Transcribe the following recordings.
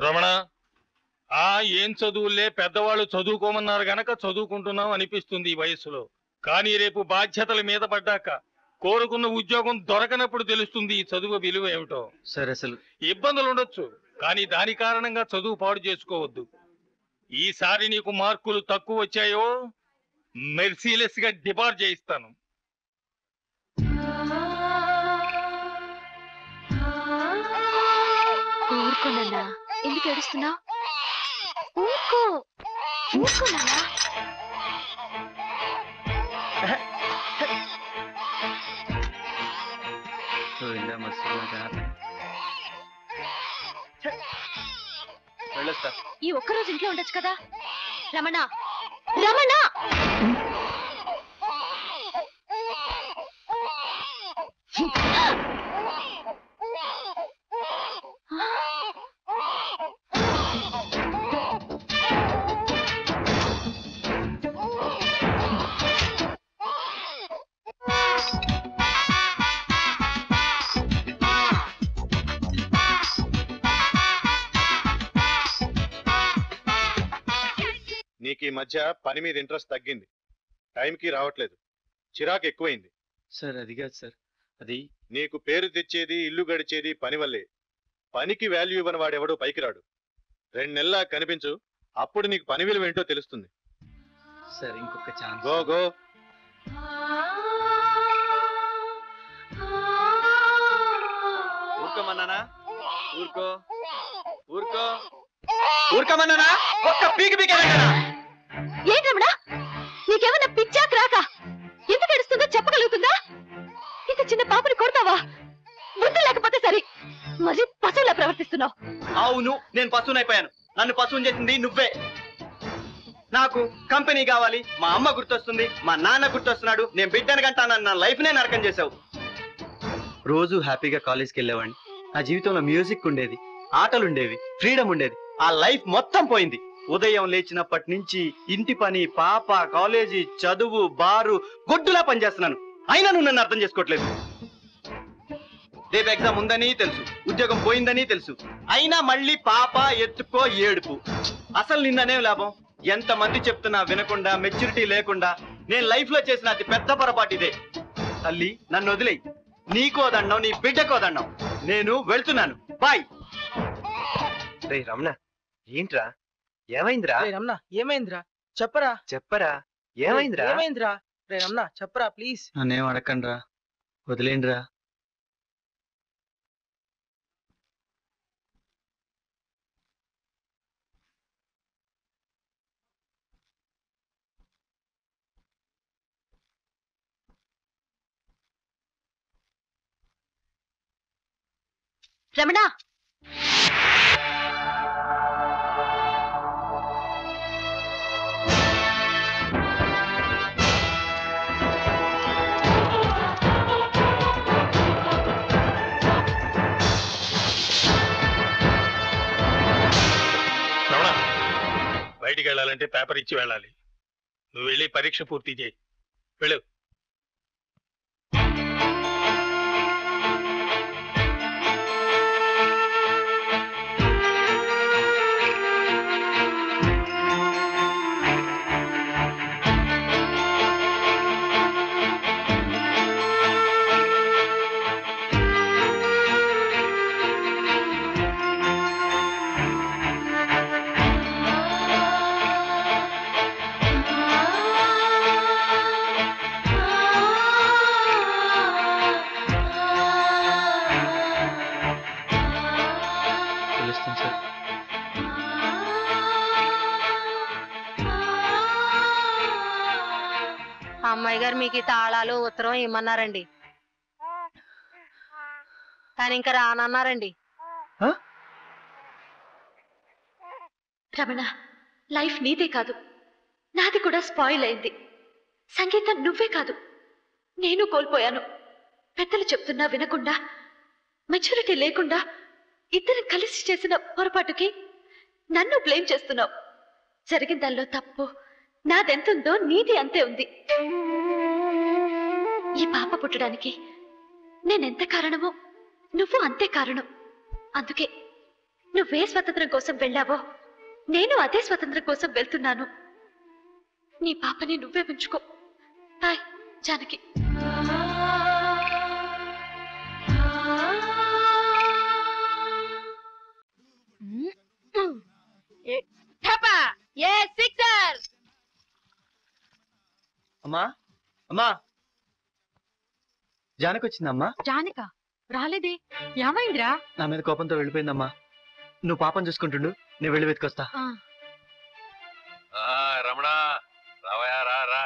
రమణ, ఏం చదువులే, పెద్దవాళ్ళు చదువుకోమన్నారు గనక చదువుకుంటున్నాం అనిపిస్తుంది ఈ వయస్సులో. కానీ రేపు బాధ్యతల మీద పడ్డాక కోరుకున్న ఉద్యోగం దొరకనప్పుడు తెలుస్తుంది ఈ చదువు విలువ ఏమిటో. సరే, అసలు ఇబ్బందులు ఉండొచ్చు, కానీ దాని కారణంగా చదువు పాడు చేసుకోవద్దు. ఈసారి నీకు మార్కులు తక్కువ వచ్చాయో మెర్సీలెస్ గా డిబార్ చేయిస్తాను. ఊరుకోనన్నా, ఎందుకు ఏడుస్తున్నావు? ఊరుకో, ఊరుకోనన్నా. ఈ ఒక్కరోజు ఇంట్లో ఉండొచ్చు కదా. రమణ, రమణ, నీకు ఈ మధ్య పని మీద ఇంట్రెస్ట్ తగ్గింది, టైంకి రావట్లేదు, చిరాకు ఎక్కువైంది. సార్ అది కాదు సార్, అది నీకు పేరు తెచ్చేది ఇల్లు గడిచేది పని వల్లే. పనికి వాల్యూ ఇవ్వని వాడెవడో పైకి రాడు. 2 నెలలా కనిపించు, అప్పుడు నీకు పని విలువ ఏంటో తెలుస్తుంది. సార్ ఇంకొక ఛాన్స్. Go go. ఊరుకోమన్నానా? ఊరుకో, ఊరుకో, ఊరుకోమన్నానా? ఒక్క పీకి ఏంటి రమణ, నీకేమన్నా పిచ్చాక్ రాక? ఎందుకు ఏడుస్తుందో చెప్పగలుగుతుందా? ఇంత చిన్న పాపని కొడతావా? బుద్ధి లేకపోతే సరి, మరి పశువులా ప్రవర్తిస్తున్నావు. అవును, నేను పశువునైపోయాను. నన్ను పశువుని చేసింది నువ్వే. నాకు కంపెనీ కావాలి, మా అమ్మ గుర్తొస్తుంది, మా నాన్న గుర్తొస్తున్నాడు, నేను బిడ్డను గంట నా లైఫ్ నే నరకం చేసావు. రోజు హ్యాపీగా కాలేజ్కి వెళ్ళేవాడిని. నా జీవితంలో మ్యూజిక్ ఉండేది, ఆటలు ఉండేవి, ఫ్రీడమ్ ఉండేది. ఆ లైఫ్ మొత్తం పోయింది. ఉదయం లేచినప్పటి నుంచి ఇంటి పని, పాప, కాలేజీ, చదువు, బారు, గొడ్డులా పనిచేస్తున్నాను. అయినా నువ్వు నన్ను అర్థం చేసుకోవట్లేదు. రేపు ఎగ్జామ్ ఉందని తెలుసు, ఉద్యోగం పోయిందని తెలుసు, అయినా మళ్ళీ పాప, ఎత్తుకో, ఏడుపు. అసలు నిన్ననేం లాభం? ఎంతమంది చెప్తున్నా వినకుండా, మెచ్యూరిటీ లేకుండా నేను లైఫ్ లో చేసిన అతి పెద్ద పొరపాటు ఇదే. తల్లి, నన్ను వదిలేయి. నీకోదన్నావు, నీ బిడ్డకోదన్నావు. నేను వెళ్తున్నాను, బాయ్. రే రమణ, ఏంట్రా? ఏమైందిరా? రమణ, ఏమైందిరా? చెప్పరా, చెప్పరా, ఏమైందిరా? ఏమైందిరా? రే రమణ, చెప్పరా ప్లీజ్. నన్నేం అడగండిరా, వదిలేండిరా. రమణ, బయటికి వెళ్ళాలంటే పేపర్ ఇచ్చి వెళ్ళాలి. నువ్వు వెళ్ళి పరీక్ష పూర్తి చేయి, వెళ్ళు. అమ్మాయి గారు మీకు తాళాలు ఉత్తరం ఇమ్మన్నారండి, కానీ ఇంకా రానన్నారండి. రమణ, లైఫ్ నీదే కాదు, నాది కూడా స్పాయిల్ అయింది. సంగీతం నువ్వే కాదు, నేను కోల్పోయాను. పెద్దలు చెప్తున్నా వినకుండా, మెచ్యూరిటీ లేకుండా ఇద్దరం కలిసి చేసిన పొరపాటుకి నన్ను బ్లేమ్ చేస్తున్నావు. జరిగిన దానిలో తప్పు నాదెంతుందో నీది అంతే ఉంది. ఈ పాప పుట్టడానికి నేనెంత కారణమో నువ్వు అంతే కారణం. అందుకే నువ్వే స్వతంత్రం కోసం వెళ్ళావో నేను అదే స్వతంత్రం కోసం వెళ్తున్నాను. నీ పాపని నువ్వే ఉంచుకో. బాయ్ జానకి. అమ్మా అమ్మా, జానకి వచ్చిందమ్మా. జానిక రాలేదే, ఏమైందిరా? నా మీద కోపంతో వెళ్ళిపోయిందమ్మా. నువ్వు పాపం చూసుకుంటుండు, నేను వెళ్ళి వెతుకొస్తా. రమణ రావయా, రా రా.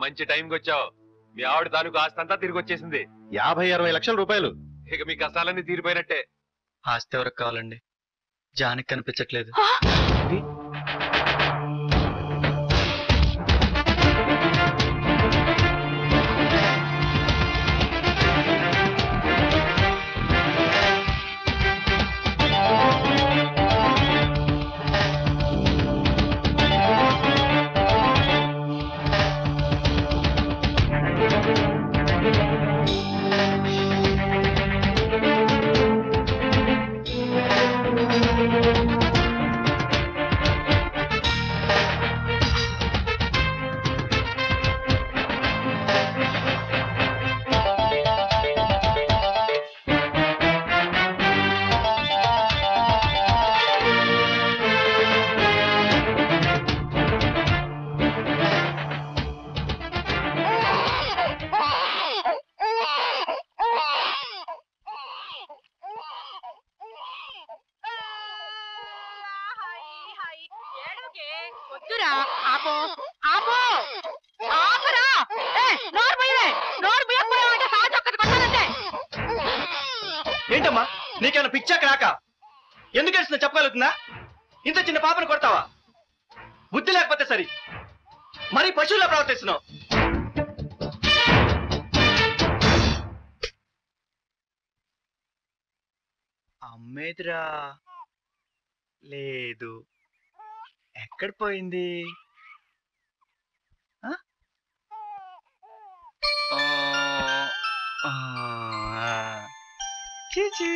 మంచి టైంకి వచ్చావు. మీ ఆవిడ తాలూకు ఆస్తంతా తిరిగి వచ్చేసింది. 50-60 లక్షల రూపాయలు. ఇక మీ కష్టాలన్నీ తీరిపోయినట్టే. ఆస్తి ఎవరికి కావాలండి? జానకి కనిపించట్లేదు. ఏంటమ్మా, నీకేమైనా పిచ్చా క్రాక? ఎందుకు వేస్తున్నా చెప్పగలుగుతుందా? ఇంత చిన్న పాపను కొడతావా? బుద్ధి లేకపోతే సరి, మరి పశువులా ప్రవర్తిస్తున్నావు. అమ్మేదిరా లేదు, ఎక్కడ పోయింది? చీచీ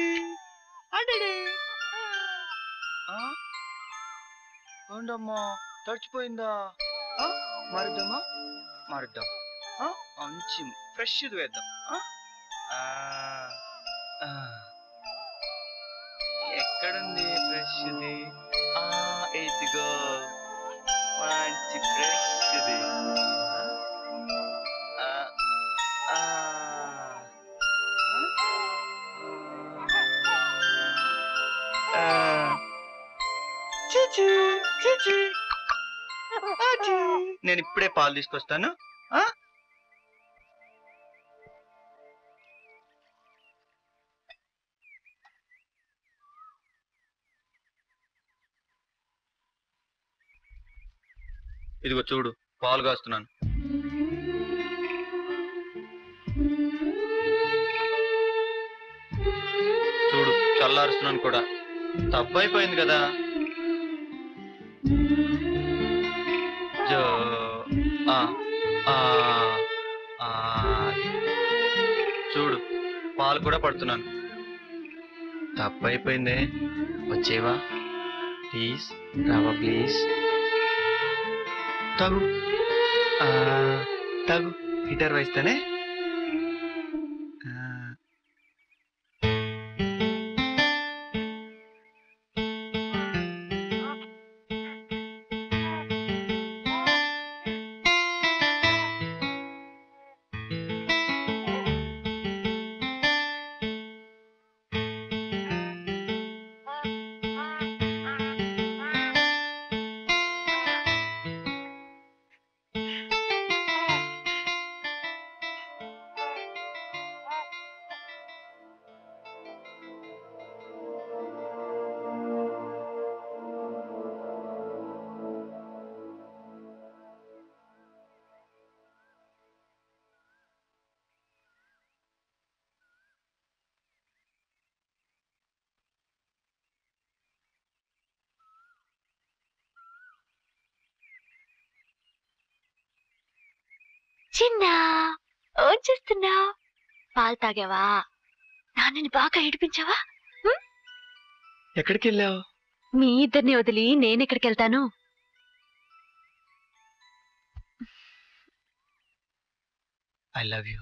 అడడే, ఏంటమ్మా తడిచిపోయిందా? మారుద్దామా? మారుద్దాం. మంచి ఫ్రెష్ వేద్దాం. ఎక్కడుంది ఫ్రెష్ది? ఇదిగో మంచి ఫ్రెష్ది. నేను ఇప్పుడే పాలు తీసుకొస్తాను. ఇదిగో చూడు, పాలు కాస్తున్నాను. చూడు, చల్లారుస్తున్నాను కూడా. తప్పైపోయింది కదా. చూడు, పాలు కూడా పడుతున్నాను. తప్పైపోయిందే. వచ్చేవా ప్లీజ్? రావా ప్లీజ్? తగు తగు, హీటర్ వేస్తానే. చిన్నా, ఏం చేస్తున్నావు? పాలు తాగావా? నాన్నని బాగా ఏడిపించావా? ఎక్కడికి వెళ్ళావు? మీ ఇద్దరిని వదిలి నేనెక్కడికి వెళ్తాను? I love you.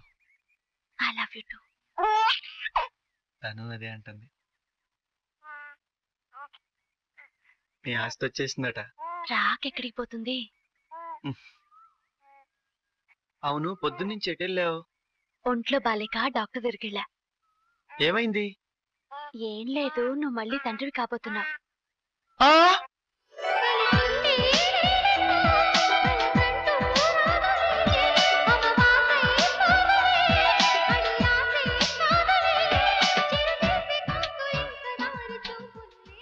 I love you to. తను అదే అంటుంది. నీ ఆస్తి వచ్చేసిందట. రాకెక్కడికి పోతుంది? అవును, పొద్దున్నుంచి ఎటు వెళ్ళావు? ఒంట్లో బాలేక డాక్టర్ దగ్గరికి వెళ్ళా. ఏమైంది? ఏం లేదు, నువ్వు మళ్ళీ తండ్రివి కాబోతున్నావు. ఆ